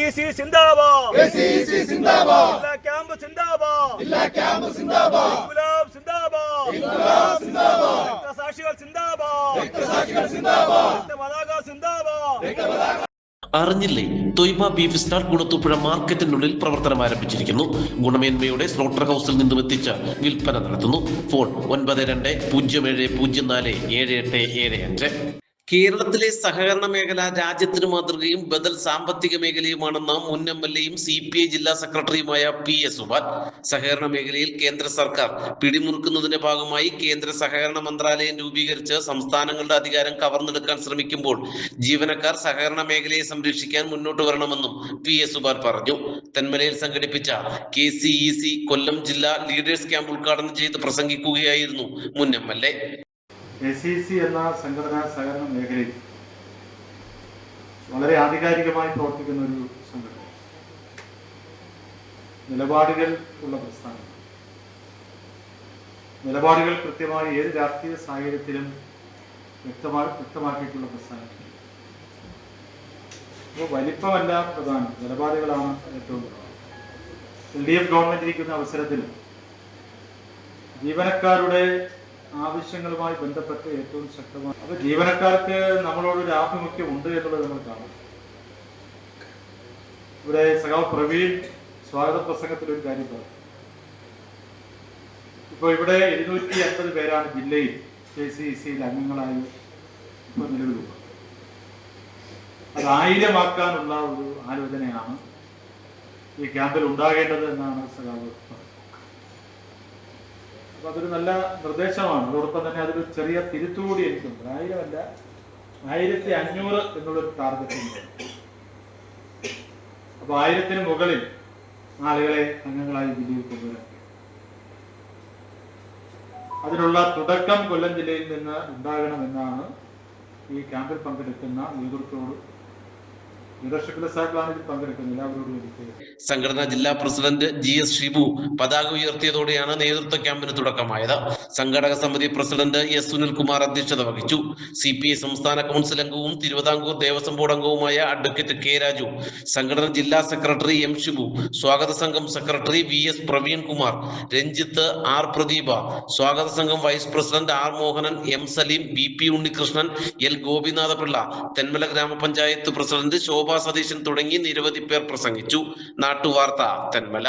KCEC സിന്ദാബാദ്. KCEC സിന്ദാബാദ്. ജില്ലാ camp സിന്ദാബാദ്. ജില്ലാ camp സിന്ദാബാദ്. ഇൻക്ലാബ് സിന്ദാബാദ്. ഇൻക്ലാബ് സിന്ദാബാദ്. രക്തസാക്ഷികൾ സിന്ദാബാദ്. രക്തസാക്ഷികൾ സിന്ദാബാദ്. രക്തപതാക സിന്ദാബാദ്. രക്തപതാക. അറിഞ്ഞില്ലേ, തൊയ്മ ബീഫ് സ്റ്റാൾ ഗുണത്തൂപ്പുഴ മാർക്കറ്റിനുള്ളിൽ പ്രവർത്തനം ആരംഭിച്ചിരിക്കുന്നു. ഗുണമേന്മയുടെ സ്ലോട്ടർ ഹൗസിൽ നിന്നും എത്തിച്ച് വിൽപ്പന നടത്തുന്നു. ഫോൺ 9207047875. കേരളത്തിലെ സഹകരണ മേഖല രാജ്യത്തിന് മാതൃകയും ബദൽ സാമ്പത്തിക മേഖലയുമാണെന്ന് മുൻ MLA-യും CPI ജില്ലാ സെക്രട്ടറിയുമായ PS സുബാൻ. സഹകരണ മേഖലയിൽ കേന്ദ്ര സർക്കാർ പിടിമുറുക്കുന്നതിന്റെ ഭാഗമായി കേന്ദ്ര സഹകരണ മന്ത്രാലയം രൂപീകരിച്ച് സംസ്ഥാനങ്ങളുടെ അധികാരം കവർന്നെടുക്കാൻ ശ്രമിക്കുമ്പോൾ ജീവനക്കാർ സഹകരണ മേഖലയെ സംരക്ഷിക്കാൻ മുന്നോട്ട് വരണമെന്നും PS സുബാൻ പറഞ്ഞു. തെന്മലയിൽ സംഘടിപ്പിച്ച KCEC കൊല്ലം ജില്ലാ ലീഡേഴ്സ് ക്യാമ്പ് ഉദ്ഘാടനം ചെയ്ത് പ്രസംഗിക്കുകയായിരുന്നു മുൻ MLA. KCEC എന്ന സംഘടനാ സഹകരണ മേഖലയിൽ വളരെ ആധികാരികമായി പ്രവർത്തിക്കുന്ന ഒരു സംഘടന, നിലപാടുകൾ ഉള്ള പ്രസ്ഥാനം, നിലപാടുകൾ കൃത്യമായി ഏത് രാഷ്ട്രീയ സാഹചര്യത്തിലും വ്യക്തമാക്കിയിട്ടുള്ള പ്രസ്ഥാനം. അപ്പോൾ വലിപ്പമല്ല പ്രധാനം, നിലപാടുകളാണ് ഏറ്റവും പ്രധാനം. LDF ഗവൺമെന്റ് ഇരിക്കുന്ന അവസരത്തിൽ ജീവനക്കാരുടെ ആവശ്യങ്ങളുമായി ബന്ധപ്പെട്ട് ഏറ്റവും ശക്തമാണ്. അപ്പൊ ജീവനക്കാർക്ക് നമ്മളോടൊരു ആഭിമുഖ്യം ഉണ്ട് എന്നുള്ളത് നമ്മൾ കാണും. ഇവിടെ സഖാവ് പ്രവീൺ സ്വാഗത പ്രസംഗത്തിൽ ഒരു കാര്യം പറഞ്ഞു. ഇപ്പോൾ ഇവിടെ 250 പേരാണ് ജില്ലയിൽ KCEC-യിൽ അംഗങ്ങളായി ഇപ്പോൾ നിലവിലുള്ളത്. അത് 1000 ആക്കാനുള്ള ഒരു ആലോചനയാണ് ഈ ക്യാമ്പിൽ ഉണ്ടാകേണ്ടത് എന്നാണ് സഖാവ് പറഞ്ഞത്. അപ്പൊ അതൊരു നല്ല നിർദ്ദേശമാണ്. അതോടൊപ്പം തന്നെ അതൊരു ചെറിയ തിരുത്തുകൂടി എനിക്കുണ്ട്. 1000 അല്ല, 1500 എന്നുള്ളൊരു ടാർഗറ്റ് ഉണ്ട്. അപ്പൊ 1000-ന് മുകളിൽ ആളുകളെ അംഗങ്ങളായി ജില്ലയിൽ കൊണ്ടുവരാൻ അതിനുള്ള തുടക്കം കൊല്ലം ജില്ലയിൽ നിന്ന് ഉണ്ടാകണമെന്നാണ് ഈ ക്യാമ്പിൽ പങ്കെടുക്കുന്ന നേതൃത്വത്തോട്, ലീഡർഷിപ്പിലെ സാക്കളാണ് ഇതിൽ പങ്കെടുക്കുന്നത് എല്ലാവരോടും എനിക്ക്. സംഘടനാ ജില്ലാ പ്രസിഡന്റ് GS ഷിബു പതാക ഉയർത്തിയതോടെയാണ് നേതൃത്വ ക്യാമ്പിന് തുടക്കമായത്. സംഘടക സമിതി പ്രസിഡന്റ് S സുനിൽകുമാർ അധ്യക്ഷത വഹിച്ചു. CPI സംസ്ഥാന കൗൺസിൽ അംഗവും തിരുവിതാംകൂർ ദേവസ്വം ബോർഡ് അംഗവുമായ അഡ്വക്കേറ്റ് K രാജു, സംഘടന ജില്ലാ സെക്രട്ടറി M ഷിബു, സ്വാഗത സംഘം secretary VS Praveen Kumar, Ranjith R Pradeepa, സ്വാഗത സംഘം vice president R Mohanan, M Saleem, BP Unnikrishnan, L Gopinathapillai, Thenmala ഗ്രാമപഞ്ചായത്ത് പ്രസിഡന്റ് ശോഭ സതീശൻ തുടങ്ങി നിരവധി പേർ പ്രസംഗിച്ചു. നാട്ടുവാർത്ത തെന്മല.